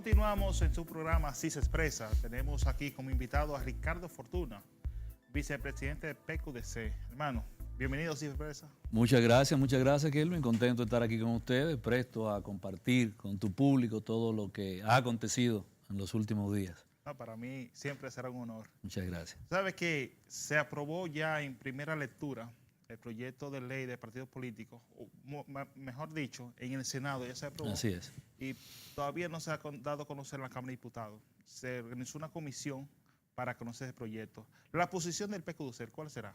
Continuamos en su programa Así se expresa. Tenemos aquí como invitado a Ricardo Fortuna, vicepresidente de PQDC. Hermano, bienvenido a Así se expresa. Muchas gracias, Kelvin. Contento de estar aquí con ustedes, presto a compartir con tu público todo lo que ha acontecido en los últimos días. No, para mí siempre será un honor. Muchas gracias. Sabes que se aprobó ya en primera lectura el proyecto de ley de partidos políticos, o mejor dicho, en el Senado ya se aprobó. Así es. Y todavía no se ha dado a conocer en la Cámara de Diputados. Se organizó una comisión para conocer el proyecto. La posición del PQDC, ¿cuál será?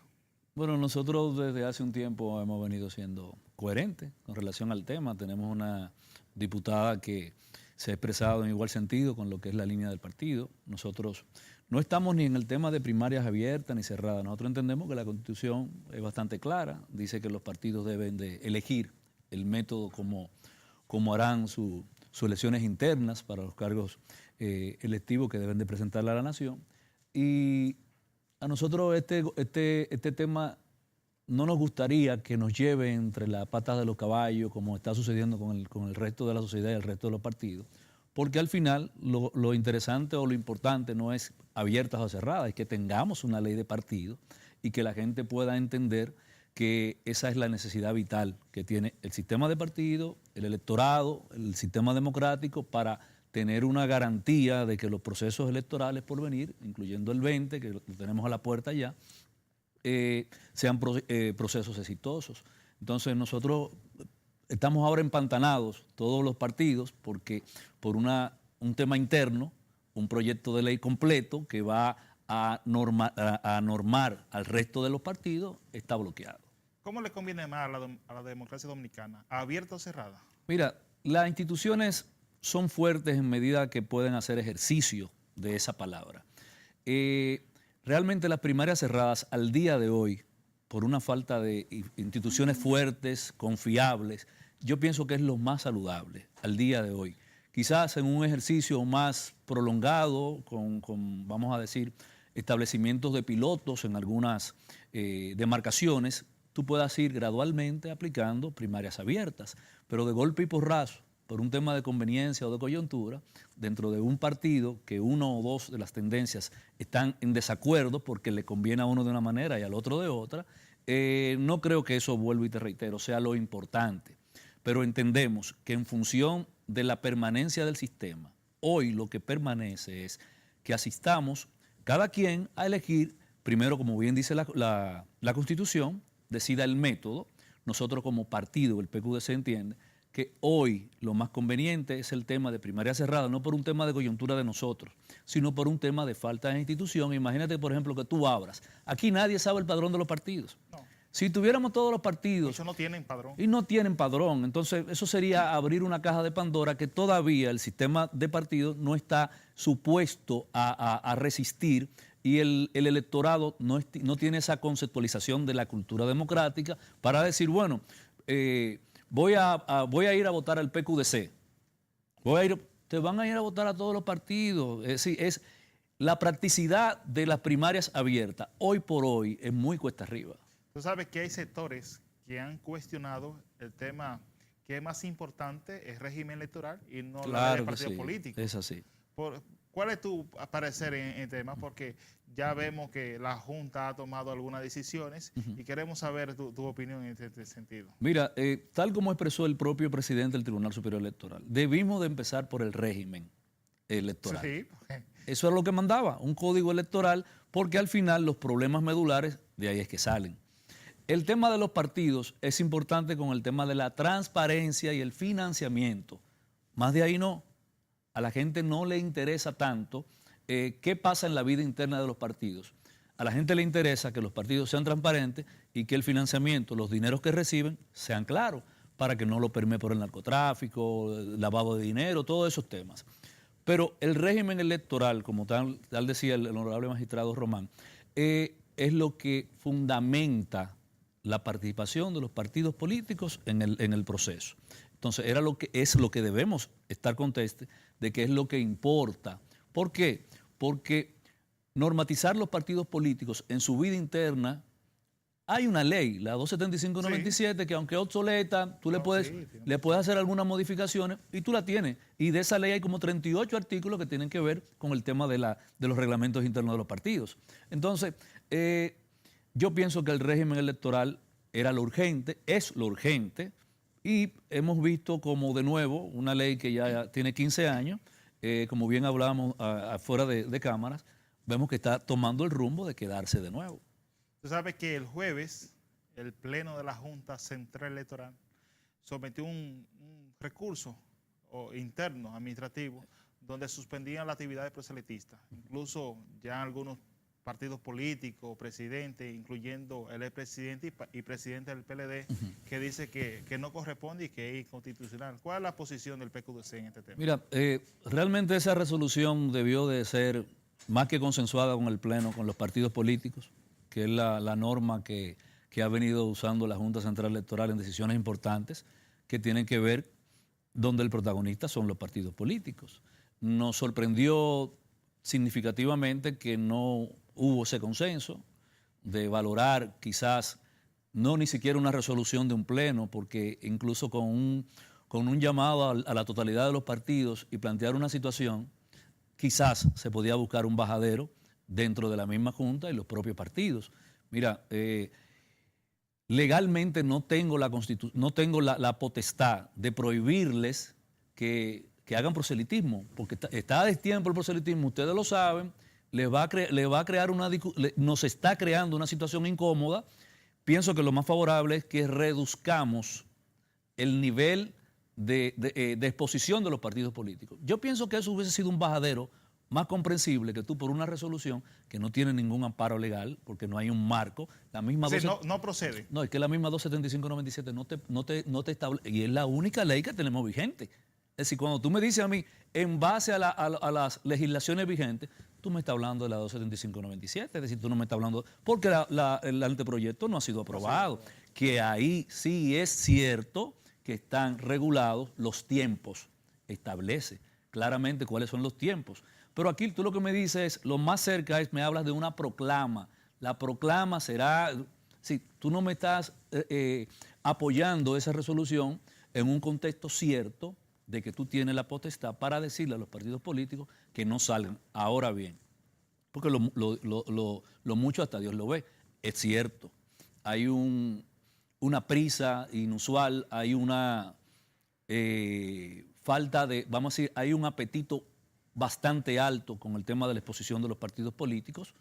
Bueno, nosotros desde hace un tiempo hemos venido siendo coherentes con relación al tema. Tenemos una diputada que se ha expresado en igual sentido con lo que es la línea del partido. Nosotros no estamos ni en el tema de primarias abiertas ni cerradas. Nosotros entendemos que la Constitución es bastante clara. Dice que los partidos deben de elegir el método como harán sus elecciones internas para los cargos electivos que deben de presentarle a la nación. Y a nosotros este tema no nos gustaría que nos lleve entre las patas de los caballos, como está sucediendo con el resto de la sociedad y el resto de los partidos, porque al final lo interesante o lo importante no es abiertas o cerradas, es que tengamos una ley de partido y que la gente pueda entender que esa es la necesidad vital que tiene el sistema de partido, el electorado, el sistema democrático para tener una garantía de que los procesos electorales por venir, incluyendo el 20, que lo tenemos a la puerta ya, sean procesos exitosos. Entonces nosotros estamos ahora empantanados, todos los partidos, porque por un tema interno, un proyecto de ley completo que va a normar al resto de los partidos, está bloqueado. ¿Cómo le conviene más a la democracia dominicana? ¿Abierta o cerrada? Mira, las instituciones son fuertes en medida que pueden hacer ejercicio de esa palabra. Realmente las primarias cerradas al día de hoy, por una falta de instituciones fuertes, confiables, yo pienso que es lo más saludable al día de hoy. Quizás en un ejercicio más prolongado, con vamos a decir, establecimientos de pilotos en algunas demarcaciones, tú puedas ir gradualmente aplicando primarias abiertas, pero de golpe y porrazo, por un tema de conveniencia o de coyuntura, dentro de un partido que uno o dos de las tendencias están en desacuerdo porque le conviene a uno de una manera y al otro de otra, no creo que eso, vuelvo y te reitero, sea lo importante. Pero entendemos que en función de la permanencia del sistema, hoy lo que permanece es que asistamos cada quien a elegir, primero, como bien dice la Constitución, decida el método. Nosotros como partido, el PQDC entiende que hoy lo más conveniente es el tema de primaria cerrada, no por un tema de coyuntura de nosotros, sino por un tema de falta de institución. Imagínate, por ejemplo, que tú abras. Aquí nadie sabe el padrón de los partidos. No. Si tuviéramos todos los partidos... Ellos no tienen padrón. Y no tienen padrón. Entonces, eso sería abrir una caja de Pandora que todavía el sistema de partidos no está supuesto a resistir y el electorado no tiene esa conceptualización de la cultura democrática para decir, bueno... Voy a ir a votar al PQDC. Te van a ir a votar a todos los partidos. Es la practicidad de las primarias abiertas, hoy por hoy, es muy cuesta arriba. Tú sabes que hay sectores que han cuestionado el tema que es más importante, el régimen electoral y no la ley de partidos políticos. Es así. ¿Cuál es tu parecer en el tema? Porque ya vemos que la Junta ha tomado algunas decisiones y queremos saber tu opinión en este sentido. Mira, tal como expresó el propio presidente del Tribunal Superior Electoral, debimos de empezar por el régimen electoral. Sí. Eso es lo que mandaba, un código electoral, porque al final los problemas medulares de ahí es que salen. El tema de los partidos es importante con el tema de la transparencia y el financiamiento. Más de ahí no. A la gente no le interesa tanto qué pasa en la vida interna de los partidos. A la gente le interesa que los partidos sean transparentes y que el financiamiento, los dineros que reciben, sean claros para que no lo permee por el narcotráfico, el lavado de dinero, todos esos temas. Pero el régimen electoral, como tal decía el honorable magistrado Román, es lo que fundamenta la participación de los partidos políticos en el proceso. Entonces, es lo que debemos estar conscientes de que es lo que importa. ¿Por qué? Porque normatizar los partidos políticos en su vida interna Hay una ley, la 275-97, que aunque es obsoleta, tú le Sí, puedes hacer algunas modificaciones y tú la tienes. Y de esa ley hay como 38 artículos que tienen que ver con el tema de los reglamentos internos de los partidos. Entonces, yo pienso que el régimen electoral era lo urgente, es lo urgente, y hemos visto como de nuevo una ley que ya tiene 15 años, como bien hablábamos afuera de cámaras, vemos que está tomando el rumbo de quedarse de nuevo. Tú sabes que el jueves el Pleno de la Junta Central Electoral sometió un recurso interno, administrativo, donde suspendían la actividad de proselitistas. Incluso ya algunos partidos políticos, presidentes, incluyendo el expresidente y presidente del PLD, que dice que no corresponde y que es inconstitucional. ¿Cuál es la posición del PQDC en este tema? Mira, realmente esa resolución debió de ser más que consensuada con el Pleno, con los partidos políticos, que es la norma que ha venido usando la Junta Central Electoral en decisiones importantes que tienen que ver donde el protagonista son los partidos políticos. Nos sorprendió significativamente que no hubo ese consenso de valorar quizás no ni siquiera una resolución de un pleno, porque incluso con un llamado a la totalidad de los partidos y plantear una situación, quizás se podía buscar un bajadero dentro de la misma Junta y los propios partidos. Mira, legalmente no tengo la potestad de prohibirles que hagan proselitismo, porque está a destiempo el proselitismo, ustedes lo saben, nos está creando una situación incómoda. Pienso que lo más favorable es que reduzcamos el nivel de exposición de los partidos políticos. Yo pienso que eso hubiese sido un bajadero más comprensible que tú por una resolución que no tiene ningún amparo legal, porque no hay un marco. La misma No procede. No, es que la misma 275-97 no te establece, y es la única ley que tenemos vigente. Es decir, cuando tú me dices a mí, en base a las legislaciones vigentes, tú me estás hablando de la 275-97, es decir, tú no me estás hablando, porque el anteproyecto no ha sido aprobado, que ahí sí es cierto que están regulados los tiempos, establece claramente cuáles son los tiempos. Pero aquí tú lo que me dices, lo más cerca es, me hablas de una proclama. La proclama será, si tú no me estás apoyando esa resolución en un contexto cierto de que tú tienes la potestad para decirle a los partidos políticos que no salgan. Ahora bien, porque lo mucho hasta Dios lo ve, es cierto, hay una prisa inusual, hay una falta de, vamos a decir, hay un apetito bastante alto con el tema de la exposición de los partidos políticos.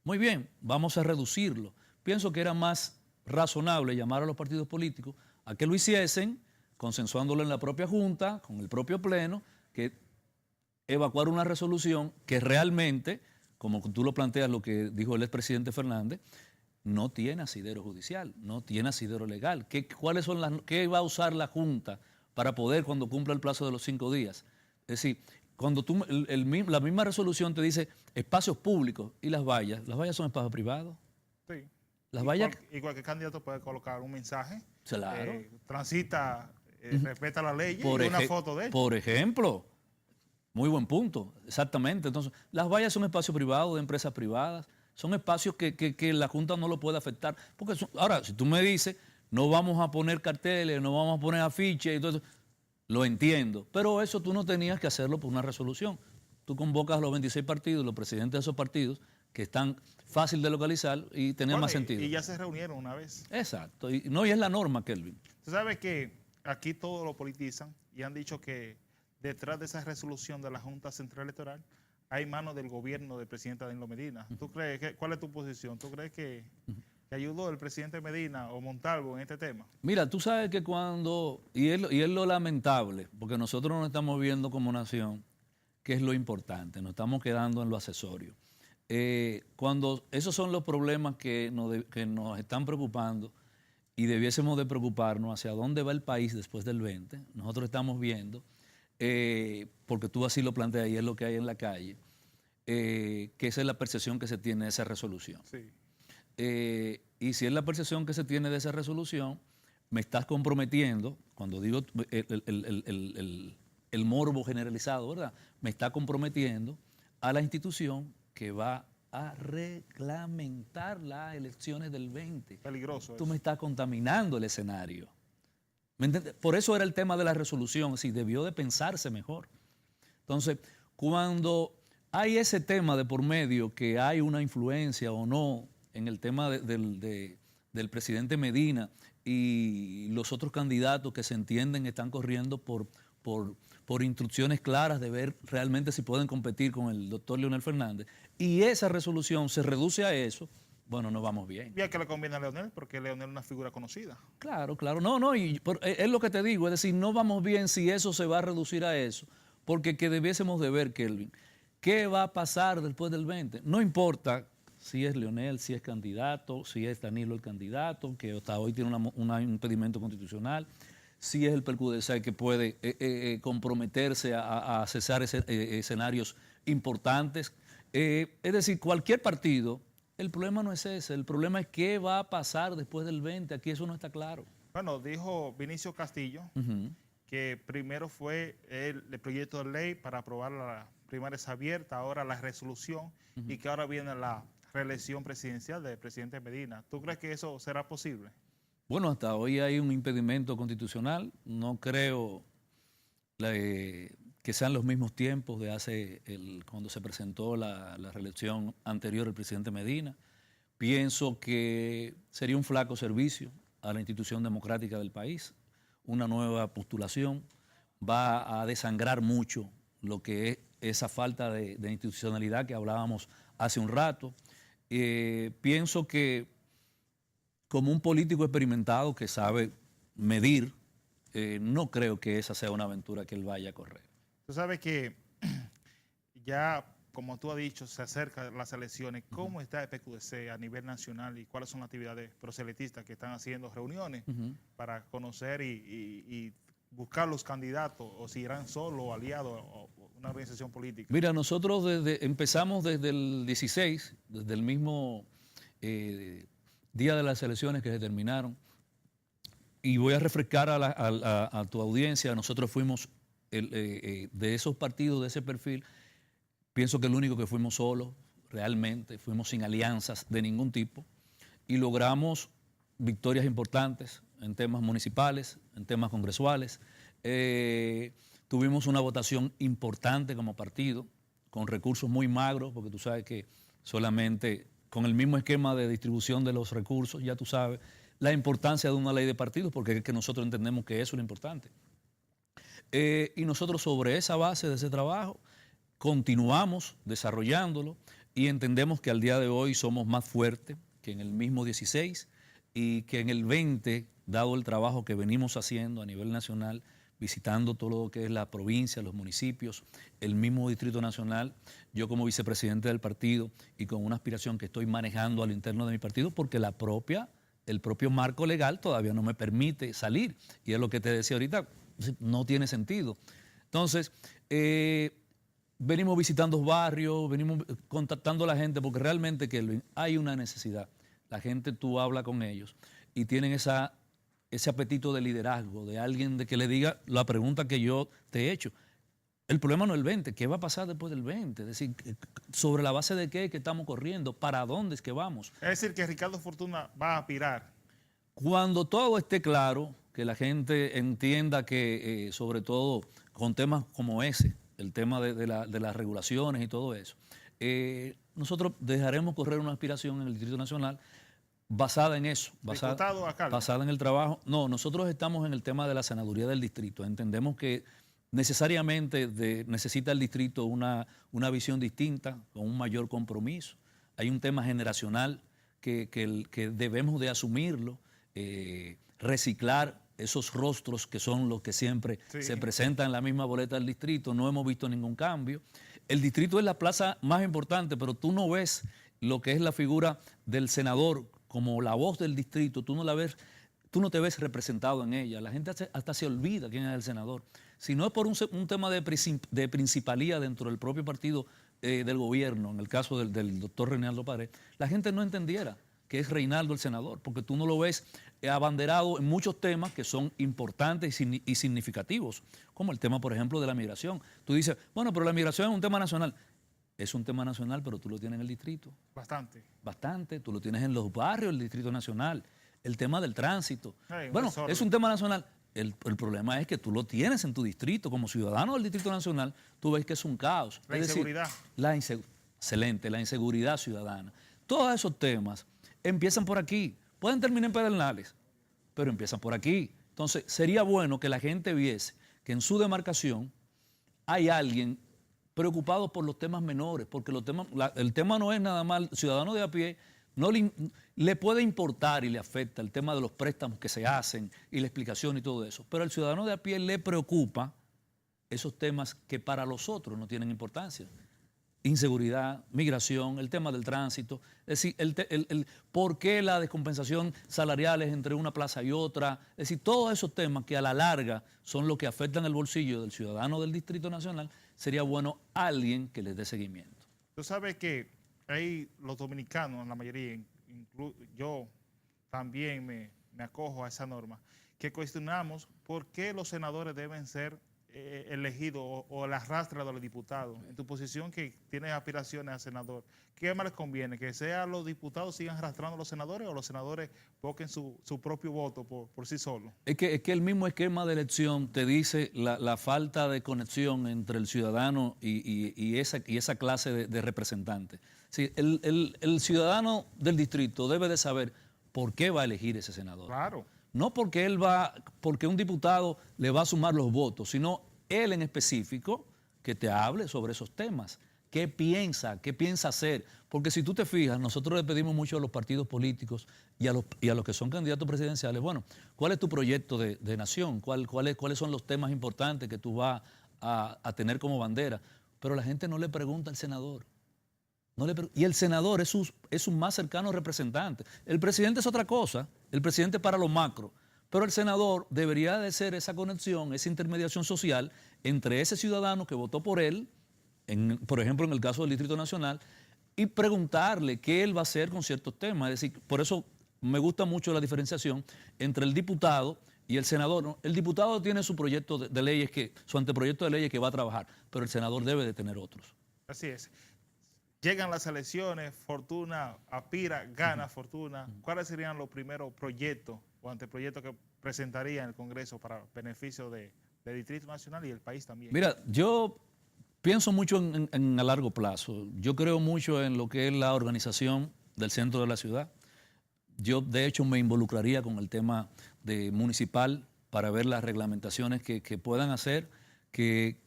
Muy bien, vamos a reducirlo. Pienso que era más razonable llamar a los partidos políticos a que lo hiciesen, consensuándolo en la propia Junta, con el propio Pleno, que evacuar una resolución que realmente, como tú lo planteas, lo que dijo el expresidente Fernández, no tiene asidero judicial, no tiene asidero legal. ¿Qué va a usar la Junta para poder, cuando cumpla el plazo de los 5 días? Es decir, cuando la misma resolución te dice espacios públicos y las vallas son espacios privados. Sí. Las vallas... Y cualquier candidato puede colocar un mensaje. Claro. Transita, respeta la ley y una foto de él. Por ejemplo, muy buen punto, exactamente. Entonces, las vallas son espacios privados de empresas privadas, son espacios que la Junta no lo puede afectar. Porque ahora, si tú me dices, no vamos a poner carteles, no vamos a poner afiches y todo eso, lo entiendo, pero eso tú no tenías que hacerlo por una resolución. Tú convocas a los 26 partidos, los presidentes de esos partidos, que están fácil de localizar y tenía más sentido. Y ya se reunieron una vez. Exacto, y es la norma, Kelvin. Tú sabes que aquí todo lo politizan y han dicho que detrás de esa resolución de la Junta Central Electoral hay manos del gobierno del presidente Danilo Medina. ¿Tú crees cuál es tu posición? ¿Tú crees que ayudó el presidente Medina o Montalvo en este tema? Mira, tú sabes que y es lo lamentable, porque nosotros nos estamos viendo como nación, que es lo importante, nos estamos quedando en lo accesorio. Cuando esos son los problemas que nos están preocupando y debiésemos de preocuparnos hacia dónde va el país después del 20, nosotros estamos viendo, porque tú así lo planteas y es lo que hay en la calle, que esa es la percepción que se tiene de esa resolución. Sí. Y si es la percepción que se tiene de esa resolución, me estás comprometiendo, cuando digo el morbo generalizado, ¿verdad? Me está comprometiendo a la institución que va a reglamentar las elecciones del 20. Peligroso Tú eso. me estás contaminando el escenario. ¿Me entiendes? Por eso era el tema de la resolución, si debió de pensarse mejor. Entonces, cuando hay ese tema de por medio, que hay una influencia o no en el tema del presidente Medina y los otros candidatos que se entienden están corriendo por instrucciones claras de ver realmente si pueden competir con el doctor Leonel Fernández, y esa resolución se reduce a eso, bueno, no vamos bien. Y a que le conviene a Leonel, porque Leonel es una figura conocida. Claro, claro. No, es lo que te digo, es decir, no vamos bien si eso se va a reducir a eso, porque que debiésemos de ver, Kelvin, ¿qué va a pasar después del 20? No importa si es Leonel, si es candidato, si es Danilo el candidato, que hasta hoy tiene un impedimento constitucional, si es el PERCUDESAI que puede comprometerse a cesar escenarios importantes. Es decir, cualquier partido, el problema no es ese, el problema es qué va a pasar después del 20, aquí eso no está claro. Bueno, dijo Vinicio Castillo que primero fue el proyecto de ley para aprobar la primarias abierta, ahora la resolución, y que ahora viene la reelección presidencial del presidente Medina. ¿Tú crees que eso será posible? Bueno, hasta hoy hay un impedimento constitucional. No creo que sean los mismos tiempos de cuando se presentó la reelección anterior del presidente Medina. Pienso que sería un flaco servicio a la institución democrática del país. Una nueva postulación va a desangrar mucho lo que es esa falta de institucionalidad que hablábamos hace un rato. Pienso que como un político experimentado que sabe medir, no creo que esa sea una aventura que él vaya a correr. Tú sabes que ya, como tú has dicho, se acercan las elecciones. ¿Cómo está el PQDC a nivel nacional y cuáles son las actividades proselitistas que están haciendo reuniones para conocer y buscar los candidatos, o si irán solos o aliados o una organización política? Mira, nosotros empezamos desde el 16, desde el mismo día de las elecciones que se terminaron, y voy a refrescar a tu audiencia. Nosotros fuimos de esos partidos, de ese perfil, pienso que el único que fuimos solos, realmente, fuimos sin alianzas de ningún tipo, y logramos victorias importantes en temas municipales, en temas congresuales. Tuvimos una votación importante como partido, con recursos muy magros, porque tú sabes que solamente con el mismo esquema de distribución de los recursos, ya tú sabes la importancia de una ley de partidos, porque es que nosotros entendemos que eso es lo importante. Y nosotros sobre esa base de ese trabajo continuamos desarrollándolo y entendemos que al día de hoy somos más fuertes que en el mismo 16 y que en el 20, dado el trabajo que venimos haciendo a nivel nacional, visitando todo lo que es la provincia, los municipios, el mismo Distrito Nacional, yo como vicepresidente del partido y con una aspiración que estoy manejando al interno de mi partido, porque el propio marco legal todavía no me permite salir, y es lo que te decía ahorita, no tiene sentido. Entonces, venimos visitando barrios, venimos contactando a la gente, porque realmente que hay una necesidad. La gente, tú hablas con ellos y tienen ese apetito de liderazgo, de alguien de que le diga la pregunta que yo te he hecho. El problema no es el 20, ¿qué va a pasar después del 20? Es decir, ¿sobre la base de qué es que estamos corriendo? ¿Para dónde es que vamos? Es decir, que Ricardo Fortuna va a aspirar. Cuando todo esté claro, que la gente entienda que, sobre todo con temas como ese, el tema de las regulaciones y todo eso, nosotros dejaremos correr una aspiración en el Distrito Nacional basada en eso, basada en el trabajo. No, nosotros estamos en el tema de la senaduría del distrito. Entendemos que necesariamente necesita el distrito una visión distinta, con un mayor compromiso. Hay un tema generacional que debemos de asumirlo, reciclar esos rostros que son los que siempre se presentan en la misma boleta del distrito. No hemos visto ningún cambio. El distrito es la plaza más importante, pero tú no ves lo que es la figura del senador como la voz del distrito. Tú no te ves representado en ella. La gente hasta se olvida quién es el senador. Si no es por un tema de principalía dentro del propio partido del gobierno, en el caso del doctor Reinaldo Pared, la gente no entendiera que es Reinaldo el senador, porque tú no lo ves abanderado en muchos temas que son importantes y significativos, como el tema, por ejemplo, de la migración. Tú dices, bueno, pero la migración es un tema nacional. es un tema nacional, pero tú lo tienes en el distrito. Bastante. Bastante, tú lo tienes en los barrios del Distrito Nacional. El tema del tránsito. Bueno, desorden. es un tema nacional. El problema es que tú lo tienes en tu distrito, como ciudadano del Distrito Nacional, tú ves que es un caos. La es inseguridad. Decir, excelente, la inseguridad ciudadana. Todos esos temas empiezan por aquí. Pueden terminar en Pedernales, pero empiezan por aquí. Entonces, sería bueno que la gente viese que en su demarcación hay alguien preocupado por los temas menores, porque el tema no es nada más, el ciudadano de a pie no le puede importar y le afecta el tema de los préstamos que se hacen y la explicación y todo eso, pero al ciudadano de a pie le preocupa esos temas que para los otros no tienen importancia. Inseguridad, migración, el tema del tránsito, es decir, por qué la descompensación salarial es entre una plaza y otra, es decir, todos esos temas que a la larga son los que afectan el bolsillo del ciudadano del Distrito Nacional, sería bueno alguien que les dé seguimiento. Tú sabes que ahí los dominicanos, la mayoría, yo también me acojo a esa norma, que cuestionamos por qué los senadores deben ser elegido o la arrastra de los diputados. En tu posición que tienes aspiraciones a senador, ¿qué más les conviene? ¿Que sean los diputados sigan arrastrando a los senadores o los senadores busquen su propio voto por sí solos? Es que el mismo esquema de elección te dice la falta de conexión entre el ciudadano y esa clase de representantes. Sí, el ciudadano del distrito debe de saber por qué va a elegir ese senador. Claro. No porque porque un diputado le va a sumar los votos, sino él en específico que te hable sobre esos temas. ¿Qué piensa hacer? Porque si tú te fijas, nosotros le pedimos mucho a los partidos políticos y a los que son candidatos presidenciales, bueno, ¿cuál es tu proyecto de nación? ¿Cuáles son los temas importantes que tú vas a tener como bandera? Pero la gente no le pregunta al senador. Y el senador es su más cercano representante. El presidente es otra cosa, el presidente para lo macro, pero el senador debería de ser esa conexión, esa intermediación social entre ese ciudadano que votó por él, por ejemplo en el caso del Distrito Nacional, y preguntarle qué él va a hacer con ciertos temas. Es decir, por eso me gusta mucho la diferenciación entre el diputado y el senador, ¿no? El diputado tiene su proyecto de leyes, su anteproyecto de leyes que va a trabajar, pero el senador debe de tener otros. Así es. Llegan las elecciones, Fortuna aspira, gana Fortuna. ¿Cuáles serían los primeros proyectos o anteproyectos que presentaría en el Congreso para beneficio del Distrito Nacional y el país también? Mira, yo pienso mucho a largo plazo. Yo creo mucho en lo que es la organización del centro de la ciudad. Yo, de hecho, me involucraría con el tema municipal para ver las reglamentaciones que puedan hacer que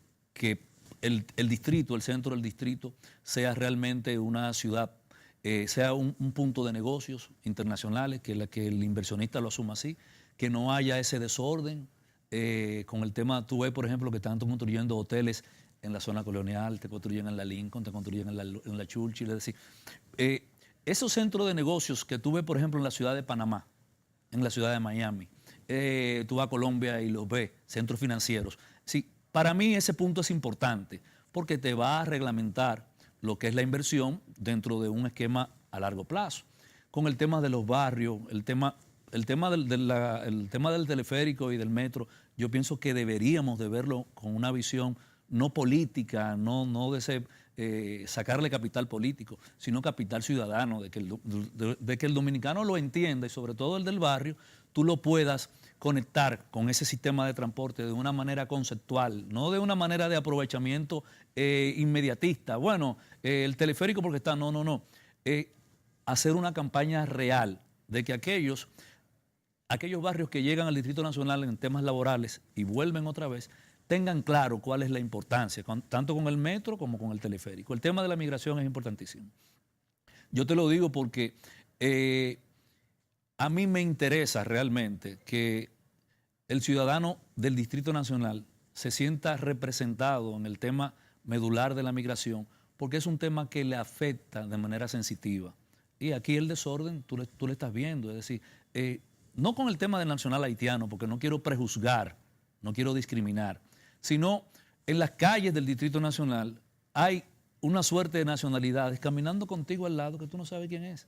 el distrito, el centro del distrito, sea realmente una ciudad, sea un punto de negocios internacionales, que el inversionista lo asuma así, que no haya ese desorden con el tema. Tú ves, por ejemplo, que están construyendo hoteles en la zona colonial, te construyen en la Lincoln, te construyen en la Churchill, es decir, esos centros de negocios que tú ves, por ejemplo, en la ciudad de Panamá, en la ciudad de Miami, tú vas a Colombia y los ves, centros financieros. Sí, para mí ese punto es importante porque te va a reglamentar lo que es la inversión dentro de un esquema a largo plazo. Con el tema de los barrios, el tema del teleférico y del metro, yo pienso que deberíamos de verlo con una visión no política, no de sacarle capital político, sino capital ciudadano, de que el dominicano lo entienda y sobre todo el del barrio, tú lo puedas conectar con ese sistema de transporte de una manera conceptual, no de una manera de aprovechamiento inmediatista. Bueno, el teleférico porque está, no. Hacer una campaña real de que aquellos barrios que llegan al Distrito Nacional en temas laborales y vuelven otra vez, tengan claro cuál es la importancia, tanto con el metro como con el teleférico. El tema de la migración es importantísimo. Yo te lo digo porque a mí me interesa realmente que el ciudadano del Distrito Nacional se sienta representado en el tema medular de la migración, porque es un tema que le afecta de manera sensitiva. Y aquí el desorden, tú le estás viendo, es decir, no con el tema del nacional haitiano, porque no quiero prejuzgar, no quiero discriminar, sino en las calles del Distrito Nacional hay una suerte de nacionalidades caminando contigo al lado que tú no sabes quién es,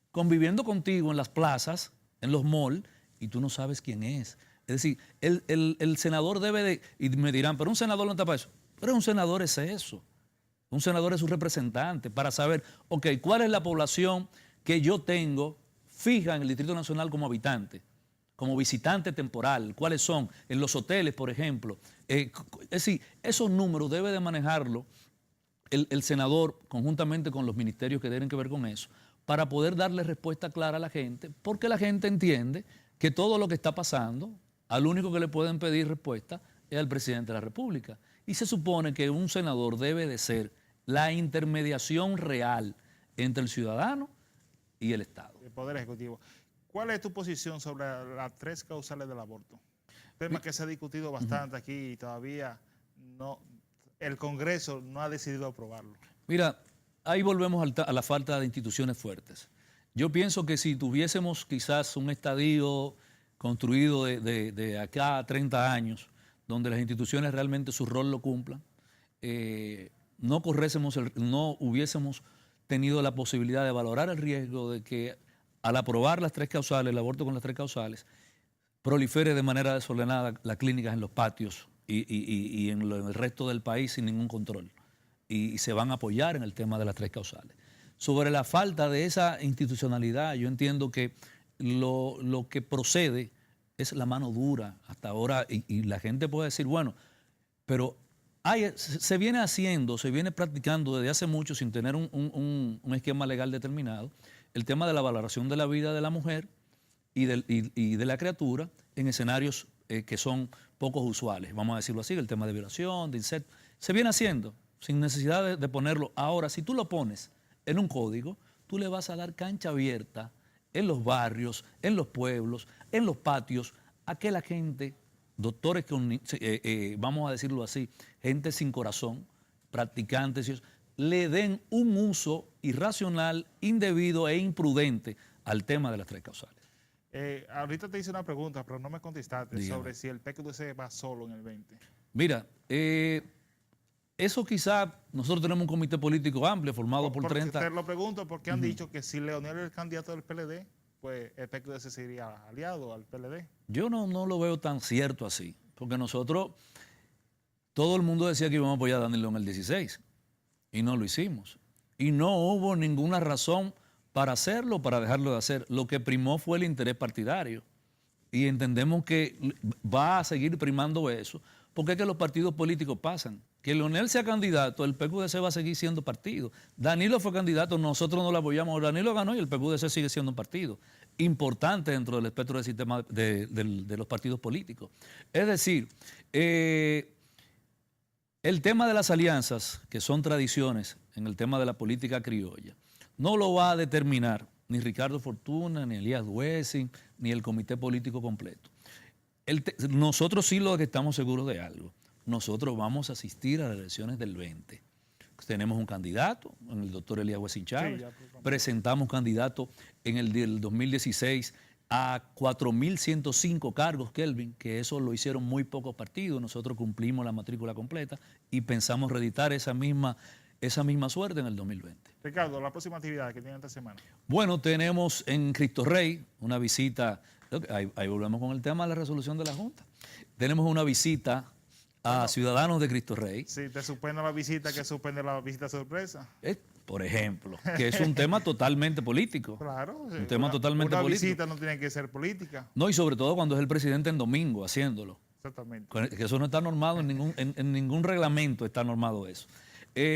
conviviendo contigo en las plazas, en los malls, y tú no sabes quién es. Es decir, el senador debe de, y me dirán, pero un senador no está para eso. Pero un senador es eso. Un senador es un representante para saber, ok, ¿cuál es la población que yo tengo fija en el Distrito Nacional como habitante, como visitante temporal? ¿Cuáles son? En los hoteles, por ejemplo. Es decir, esos números debe de manejarlo el senador conjuntamente con los ministerios que tienen que ver con eso, para poder darle respuesta clara a la gente, porque la gente entiende que todo lo que está pasando, al único que le pueden pedir respuesta es al presidente de la República. Y se supone que un senador debe de ser la intermediación real entre el ciudadano y el Estado. El Poder Ejecutivo. ¿Cuál es tu posición sobre las 3 causales del aborto? Tema que se ha discutido bastante aquí y todavía no, el Congreso no ha decidido aprobarlo. Mira, ahí volvemos a la falta de instituciones fuertes. Yo pienso que si tuviésemos quizás un estadio construido de acá a 30 años, donde las instituciones realmente su rol lo cumplan, no hubiésemos tenido la posibilidad de valorar el riesgo de que al aprobar las 3 causales, el aborto con las 3 causales, prolifere de manera desordenada las clínicas en los patios y en el resto del país sin ningún control. Y se van a apoyar en el tema de las 3 causales. Sobre la falta de esa institucionalidad, yo entiendo que lo que procede es la mano dura hasta ahora y la gente puede decir, bueno, pero se viene haciendo, se viene practicando desde hace mucho sin tener un esquema legal determinado, el tema de la valoración de la vida de la mujer y de la criatura en escenarios que son pocos usuales, vamos a decirlo así, el tema de violación, de incesto, se viene haciendo sin necesidad de ponerlo. Ahora, si tú lo pones en un código, tú le vas a dar cancha abierta en los barrios, en los pueblos, en los patios, a que la gente, doctores, vamos a decirlo así, gente sin corazón, practicantes, le den un uso irracional, indebido e imprudente al tema de las 3 causales. Ahorita te hice una pregunta, pero no me contestaste. Dígame. Sobre si el PQDC va solo en el 20. Mira, eso quizá, nosotros tenemos un comité político amplio formado por 30... Te lo pregunto porque han dicho que si Leonel es el candidato del PLD, pues el PQDC sería aliado al PLD. Yo no lo veo tan cierto así, porque nosotros, todo el mundo decía que íbamos a apoyar a Danilo en el 16 y no lo hicimos. Y no hubo ninguna razón para hacerlo o para dejarlo de hacer. Lo que primó fue el interés partidario y entendemos que va a seguir primando eso, porque es que los partidos políticos pasan. Que Leonel sea candidato, el PQDC va a seguir siendo partido. Danilo fue candidato, nosotros no lo apoyamos. Danilo ganó y el PQDC sigue siendo un partido importante dentro del espectro del sistema de los partidos políticos. Es decir, el tema de las alianzas, que son tradiciones en el tema de la política criolla, no lo va a determinar ni Ricardo Fortuna, ni Elías Duessing, ni el comité político completo. Nosotros sí lo que estamos seguros de algo. Nosotros vamos a asistir a las elecciones del 20. Tenemos un candidato, en el doctor Elías Duessing Chávez. Sí, presentamos candidato en el del 2016 a 4.105 cargos, Kelvin, que eso lo hicieron muy pocos partidos. Nosotros cumplimos la matrícula completa y pensamos reeditar esa misma suerte en el 2020. Ricardo, la próxima actividad que tiene esta semana. Bueno, tenemos en Cristo Rey una visita, ahí volvemos con el tema de la resolución de la Junta. Tenemos una visita a ciudadanos de Cristo Rey. Sí, te suspende la visita, que suspende la visita sorpresa. Por ejemplo, que es un tema totalmente político. Claro. Un tema totalmente político. Una visita no tiene que ser política. No, y sobre todo cuando es el presidente en domingo haciéndolo. Exactamente. Que eso no está normado en ningún reglamento, está normado eso.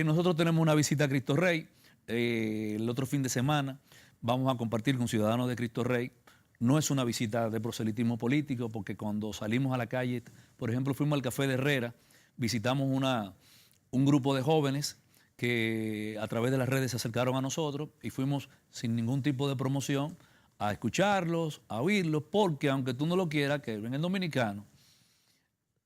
Nosotros tenemos una visita a Cristo Rey el otro fin de semana. Vamos a compartir con ciudadanos de Cristo Rey. No es una visita de proselitismo político, porque cuando salimos a la calle, por ejemplo, fuimos al Café de Herrera, visitamos un grupo de jóvenes que a través de las redes se acercaron a nosotros y fuimos sin ningún tipo de promoción a escucharlos, a oírlos, porque aunque tú no lo quieras, que en el dominicano,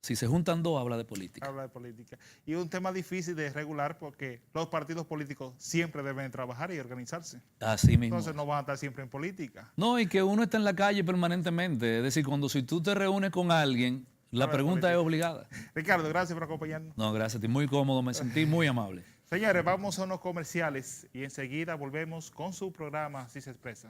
si se juntan dos, habla de política. Habla de política. Y un tema difícil de regular porque los partidos políticos siempre deben trabajar y organizarse. Así mismo. Entonces no van a estar siempre en política. No, y que uno está en la calle permanentemente. Es decir, si tú te reúnes con alguien, la pregunta es obligada. Ricardo, gracias por acompañarnos. No, gracias a ti. Muy cómodo, me sentí muy amable. Señores, vamos a unos comerciales y enseguida volvemos con su programa Así se expresa.